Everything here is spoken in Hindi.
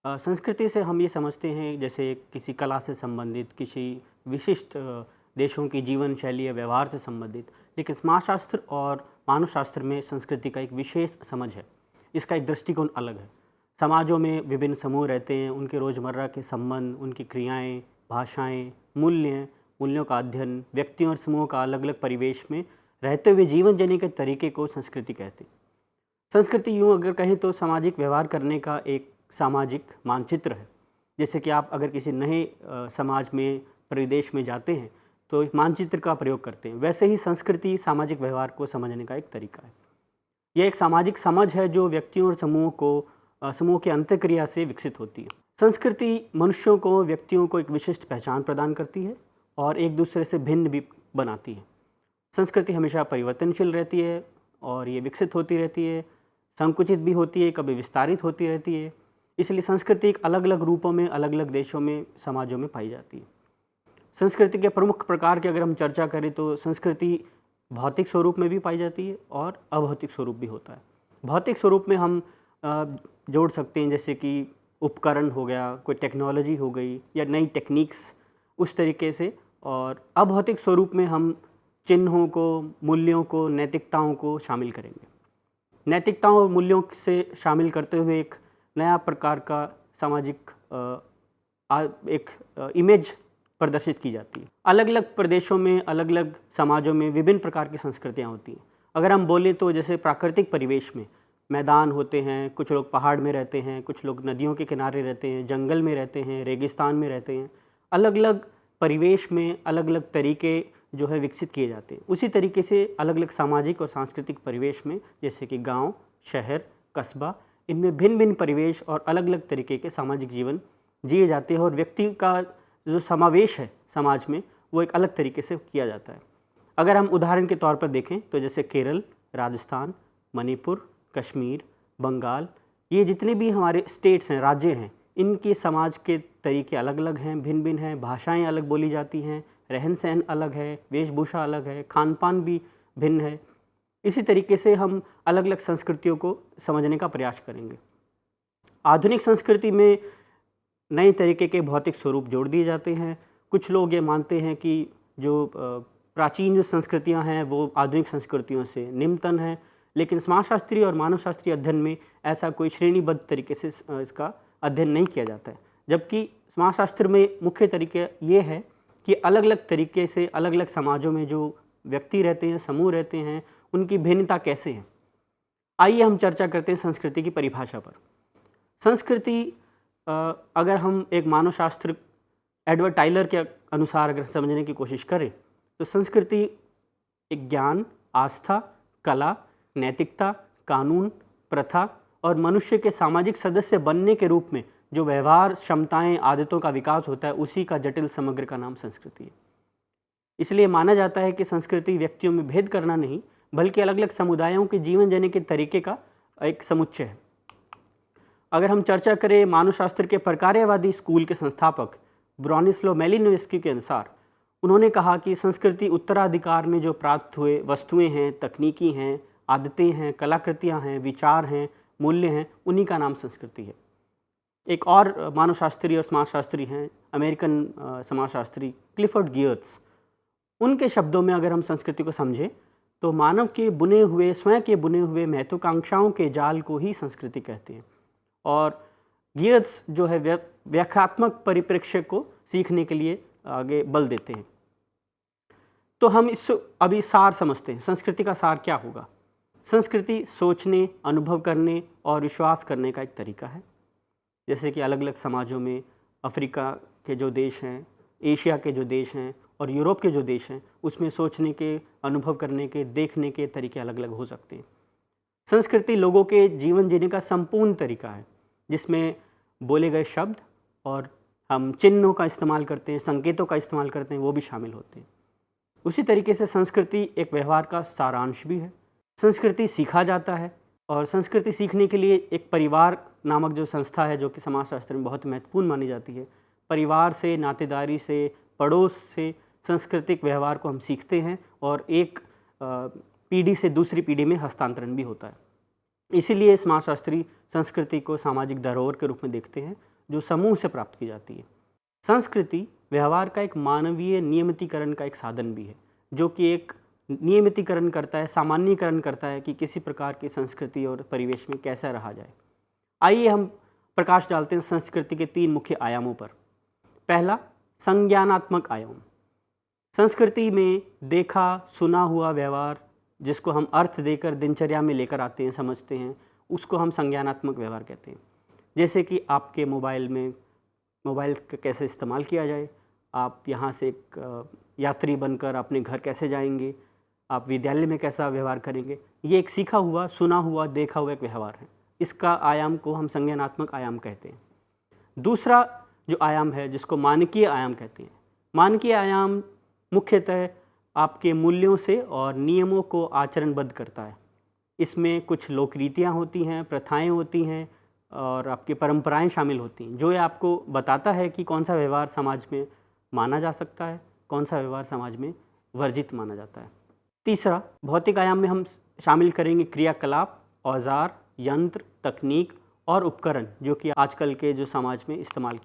संस्कृति से हम ये समझते हैं जैसे किसी कला से संबंधित, किसी विशिष्ट देशों की जीवन शैली या व्यवहार से संबंधित। लेकिन समाजशास्त्र और मानवशास्त्र में संस्कृति का एक विशेष समझ है। इसका एक दृष्टिकोण अलग है। समाजों में विभिन्न समूह रहते हैं, उनके रोज़मर्रा के संबंध, उनकी क्रियाएं, भाषाएं, मूल्यों का अध्ययन, व्यक्तियों और समूहों का अलग अलग परिवेश में रहते हुए जीवन जीने के तरीके को संस्कृति कहते हैं। संस्कृति यूँ अगर कहें तो सामाजिक व्यवहार करने का एक सामाजिक मानचित्र है। जैसे कि आप अगर किसी नए समाज में, परिदेश में जाते हैं तो एक मानचित्र का प्रयोग करते हैं, वैसे ही संस्कृति सामाजिक व्यवहार को समझने का एक तरीका है। यह एक सामाजिक समझ है जो व्यक्तियों और समूह की अंतःक्रिया से विकसित होती है। संस्कृति मनुष्यों को, व्यक्तियों को एक विशिष्ट पहचान प्रदान करती है और एक दूसरे से भिन्न भी बनाती है। संस्कृति हमेशा परिवर्तनशील रहती है और ये विकसित होती रहती है, संकुचित भी होती है, कभी विस्तारित होती रहती है। इसलिए संस्कृति एक अलग अलग रूपों में, अलग अलग देशों में, समाजों में पाई जाती है। संस्कृति के प्रमुख प्रकार की अगर हम चर्चा करें तो संस्कृति भौतिक स्वरूप में भी पाई जाती है और अभौतिक स्वरूप भी होता है। भौतिक स्वरूप में हम जोड़ सकते हैं जैसे कि उपकरण हो गया, कोई टेक्नोलॉजी हो गई या नई टेक्निक्स, उस तरीके से। और अभौतिक स्वरूप में हम चिन्हों को, मूल्यों को, नैतिकताओं को शामिल करेंगे। नैतिकताओं और मूल्यों से शामिल करते हुए एक नया प्रकार का सामाजिक एक इमेज प्रदर्शित की जाती है। अलग अलग प्रदेशों में, अलग अलग समाजों में विभिन्न प्रकार की संस्कृतियाँ होती हैं। अगर हम बोलें तो जैसे प्राकृतिक परिवेश में मैदान होते हैं, कुछ लोग पहाड़ में रहते हैं, कुछ लोग नदियों के किनारे रहते हैं, जंगल में रहते हैं, रेगिस्तान में रहते हैं। अलग अलग परिवेश में अलग अलग तरीके जो है विकसित किए जाते हैं। उसी तरीके से अलग अलग सामाजिक और सांस्कृतिक परिवेश में जैसे कि गांव, शहर, कस्बा, इनमें भिन्न भिन्न परिवेश और अलग अलग तरीके के सामाजिक जीवन जिए जाते हैं और व्यक्ति का जो समावेश है समाज में वो एक अलग तरीके से किया जाता है। अगर हम उदाहरण के तौर पर देखें तो जैसे केरल, राजस्थान, मणिपुर, कश्मीर, बंगाल, ये जितने भी हमारे स्टेट्स हैं, राज्य हैं, इनके समाज के तरीके अलग अलग हैं, भिन्न भिन्न हैं, भाषाएँ अलग बोली जाती हैं, रहन सहन अलग है, वेशभूषा अलग है, खान पान भी भिन्न है। इसी तरीके से हम अलग अलग संस्कृतियों को समझने का प्रयास करेंगे। आधुनिक संस्कृति में नए तरीके के भौतिक स्वरूप जोड़ दिए जाते हैं। कुछ लोग ये मानते हैं कि जो प्राचीन जो संस्कृतियाँ हैं वो आधुनिक संस्कृतियों से निम्नतन हैं, लेकिन समाजशास्त्रीय और मानवशास्त्रीय अध्ययन में ऐसा कोई श्रेणीबद्ध तरीके से इसका अध्ययन नहीं किया जाता है। जबकि समाजशास्त्र में मुख्य तरीके ये है कि अलग अलग तरीके से अलग अलग समाजों में जो व्यक्ति रहते हैं, समूह रहते हैं, उनकी भिन्नता कैसे है। आइए हम चर्चा करते हैं संस्कृति की परिभाषा पर। संस्कृति अगर हम एक मानवशास्त्र एडवर्ड टाइलर के अनुसार अगर समझने की कोशिश करें तो संस्कृति एक ज्ञान, आस्था, कला, नैतिकता, कानून, प्रथा और मनुष्य के सामाजिक सदस्य बनने के रूप में जो व्यवहार, क्षमताएं, आदतों का विकास होता है, उसी का जटिल समग्र का नाम संस्कृति है। इसलिए माना जाता है कि संस्कृति व्यक्तियों में भेद करना नहीं, बल्कि अलग अलग समुदायों के जीवन जीने के तरीके का एक समुच्चय है। अगर हम चर्चा करें मानवशास्त्र के प्रकार्यवादी स्कूल के संस्थापक ब्रॉनिस्लाव मालिनोव्स्की के अनुसार, उन्होंने कहा कि संस्कृति उत्तराधिकार में जो प्राप्त हुए वस्तुएं हैं, तकनीकी हैं, आदतें हैं, कलाकृतियां हैं, विचार हैं, मूल्य हैं, उन्हीं का नाम संस्कृति है। एक और मानवशास्त्री और समाजशास्त्री हैं, अमेरिकन समाजशास्त्री क्लिफर्ड गियर्ट्स। उनके शब्दों में अगर हम संस्कृति को समझें तो मानव के बुने हुए, स्वयं के बुने हुए महत्वाकांक्षाओं के जाल को ही संस्कृति कहते हैं। और गियर्ट्स जो है व्याख्यात्मक परिप्रेक्ष्य को सीखने के लिए आगे बल देते हैं। तो हम इस अभी सार समझते हैं। संस्कृति का सार क्या होगा? संस्कृति सोचने, अनुभव करने और विश्वास करने का एक तरीका है। जैसे कि अलग अलग समाजों में अफ्रीका के जो देश हैं, एशिया के जो देश हैं और यूरोप के जो देश हैं, उसमें सोचने के, अनुभव करने के, देखने के तरीके अलग अलग हो सकते हैं। संस्कृति लोगों के जीवन जीने का संपूर्ण तरीका है, जिसमें बोले गए शब्द और हम चिन्हों का इस्तेमाल करते हैं, संकेतों का इस्तेमाल करते हैं, वो भी शामिल होते हैं। उसी तरीके से संस्कृति एक व्यवहार का सारांश भी है। संस्कृति सीखा जाता है और संस्कृति सीखने के लिए एक परिवार नामक जो संस्था है, जो कि समाजशास्त्र में बहुत महत्वपूर्ण मानी जाती है, परिवार से, नातेदारी से, पड़ोस से सांस्कृतिक व्यवहार को हम सीखते हैं और एक पीढ़ी से दूसरी पीढ़ी में हस्तांतरण भी होता है। इसीलिए समाजशास्त्री संस्कृति को सामाजिक धरोहर के रूप में देखते हैं जो समूह से प्राप्त की जाती है। संस्कृति व्यवहार का एक मानवीय नियमितीकरण का एक साधन भी है, जो कि एक नियमितीकरण करता है, सामान्यीकरण करता है कि किसी प्रकार की संस्कृति और परिवेश में कैसा रहा जाए। आइए हम प्रकाश डालते हैं संस्कृति के 3 मुख्य आयामों पर। पहला, संज्ञानात्मक आयाम। संस्कृति में देखा सुना हुआ व्यवहार, जिसको हम अर्थ देकर दिनचर्या में लेकर आते हैं, समझते हैं, उसको हम संज्ञानात्मक व्यवहार कहते हैं। जैसे कि आपके मोबाइल का कैसे इस्तेमाल किया जाए, आप यहाँ से एक यात्री बनकर अपने घर कैसे जाएंगे, आप विद्यालय में कैसा व्यवहार करेंगे, ये एक सीखा हुआ, सुना हुआ, देखा हुआ एक व्यवहार है। इसका आयाम को हम संज्ञानात्मक आयाम कहते हैं। दूसरा जो आयाम है, जिसको मानकीय आयाम कहते हैं। मानकीय आयाम मुख्यतः आपके मूल्यों से और नियमों को आचरणबद्ध करता है। इसमें कुछ लोकरीतियाँ होती हैं, प्रथाएं होती हैं और आपकी परंपराएं शामिल होती हैं, जो ये आपको बताता है कि कौन सा व्यवहार समाज में माना जा सकता है, कौन सा व्यवहार समाज में वर्जित माना जाता है। तीसरा, भौतिक आयाम में हम शामिल करेंगे क्रियाकलाप, औजार, यंत्र, तकनीक और उपकरण, जो कि आजकल के जो समाज में इस्तेमाल